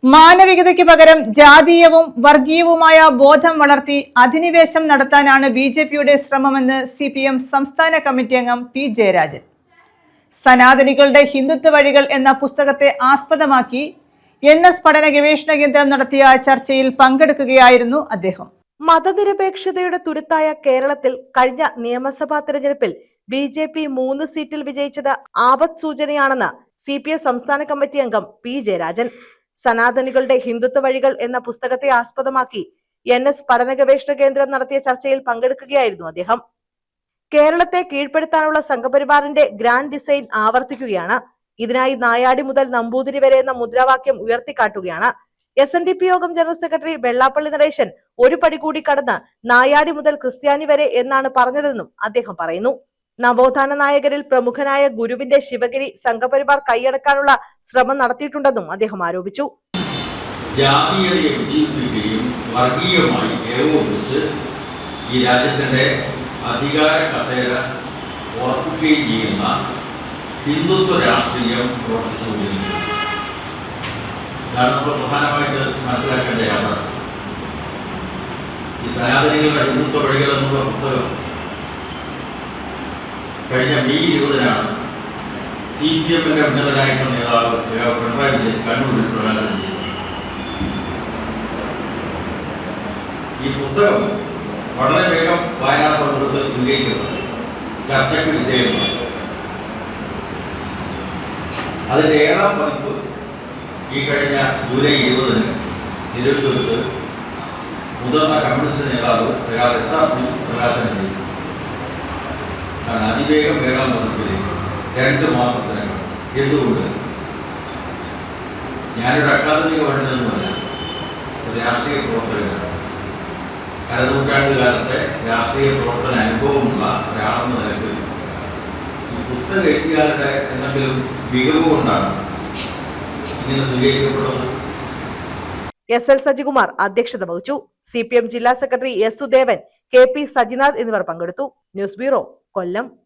മാനവികതയ്ക്ക് പകരം ജാതീയവും വർഗീയവുമായ ബോധം വളർത്തി അധിനിവേശം നടത്താനാണ് ബിജെപിയുടെ ശ്രമമെന്ന് സിപിഎം സംസ്ഥാന കമ്മിറ്റി അംഗം പി ജയരാജൻ. സനാതനികളുടെ ഹിന്ദുത്വ വഴികൾ എന്ന പുസ്തകത്തെ ആസ്പദമാക്കി NS പഠന ഗവേഷണ കേന്ദ്രം നടത്തിയ ചർച്ചയിൽ പങ്കെടുക്കുകയായിരുന്നു അദ്ദേഹം. മതനിരപേക്ഷതയുടെ തുരുത്തായ കേരളത്തിൽ കഴിഞ്ഞ നിയമസഭാ തെരഞ്ഞെടുപ്പിൽ ബിജെപി 3 സീറ്റിൽ വിജയിച്ചത് ആപത് സൂചനയാണെന്ന് സിപിഎം സംസ്ഥാന കമ്മിറ്റി അംഗം പി ജയരാജൻ. സനാതനികളുടെ ഹിന്ദുത്വ വഴികൾ എന്ന പുസ്തകത്തെ ആസ്പദമാക്കി NS പഠന ഗവേഷണ കേന്ദ്രം നടത്തിയ ചർച്ചയിൽ പങ്കെടുക്കുകയായിരുന്നു അദ്ദേഹം. കേരളത്തെ കീഴ്പ്പെടുത്താനുള്ള സംഘപരിവാറിന്റെ ഗ്രാൻഡ് ഡിസൈൻ ആവർത്തിക്കുകയാണ്. ഇതിനായി നായാടി മുതൽ നമ്പൂതിരി വരെ എന്ന മുദ്രാവാക്യം ഉയർത്തിക്കാട്ടുകയാണ്. SNDP യോഗം ജനറൽ സെക്രട്ടറി വെള്ളാപ്പള്ളി നടേശൻ ഒരു പടി കൂടി കടന്ന് നായാടി മുതൽ ക്രിസ്ത്യാനി വരെ എന്നാണ് പറഞ്ഞതെന്നും അദ്ദേഹം പറയുന്നു. നവോത്ഥാന നായകരിൽ പ്രമുഖനായ ഗുരുവിന്റെ ശിവഗിരി സംഘപരിവാർ കൈയടക്കാനുള്ള ശ്രമം നടത്തിയിട്ടുണ്ടെന്നും അദ്ദേഹം ആരോപിച്ചു. ജാതീയതയെ ഉദ്ദീപിക്കുകയും വർഗീയമായി ഏകോപിച്ച് ഈ രാജ്യത്തിന്റെ അധികാര കസേര ഉറപ്പിക്കുകയും ചെയ്യുന്ന ഹിന്ദുത്വ രാഷ്ട്രീയം പ്രവർത്തിച്ചുകൊണ്ടിരിക്കുന്നു. ഇതാണ് നമ്മൾ പ്രധാനമായിട്ട് മനസ്സിലാക്കേണ്ട യാഥാർത്ഥ്യം. ഈ സനാതനികളുടെ ഹിന്ദുത്വ വഴികൾ എന്നുള്ള പുസ്തകം കഴിഞ്ഞ മെയ് 20-നാണ് CPM-ന്റെ ഉന്നതനായിട്ടുള്ള നേതാവ് പിണറായി വിജയൻ കണ്ണൂരിൽ പ്രകാശനം ചെയ്തത്. ഈ പുസ്തകം വളരെ വേഗം വായനാ സമൂഹത്തിൽ സ്വീകരിക്കപ്പെട്ടു, ചർച്ചയ്ക്ക് വിധേയമായി. അതിൻ്റെ 7ാം പതിപ്പ് ഈ കഴിഞ്ഞ ജൂലൈ 20-ന് തിരുവനന്തപുരത്ത് മുതിർന്ന കമ്മ്യൂണിസ്റ്റ് നേതാവ് SRP പ്രകാശനം ചെയ്തു. അതിവേഗം 7ാം പതിപ്പിലേക്ക് 2 മാസത്തിനകം. എന്തുകൊണ്ട്? ഞാനൊരു അക്കാദമിക പണ്ഡിതനൊന്നുമല്ല, ഒരു രാഷ്ട്രീയ പ്രവർത്തകനാണ്. അരനൂറ്റാണ്ട് കാലത്തെ രാഷ്ട്രീയ പ്രവർത്തന അനുഭവമുള്ള ഒരാളെന്ന നിലക്ക് ഈ പുസ്തകം എഴുതിയാളുടെ എന്തെങ്കിലും മികവ് കൊണ്ടാണ് ഇങ്ങനെ സ്വീകരിക്കപ്പെടുന്നത്. SL സജികുമാർ അധ്യക്ഷത വഹിച്ചു. CPM ജില്ലാ secretary S Sudevan, KP Sajinath എന്നിവർ പങ്കെടുത്തു. ന്യൂസ് ബ്യൂറോ, കൊല്ലം.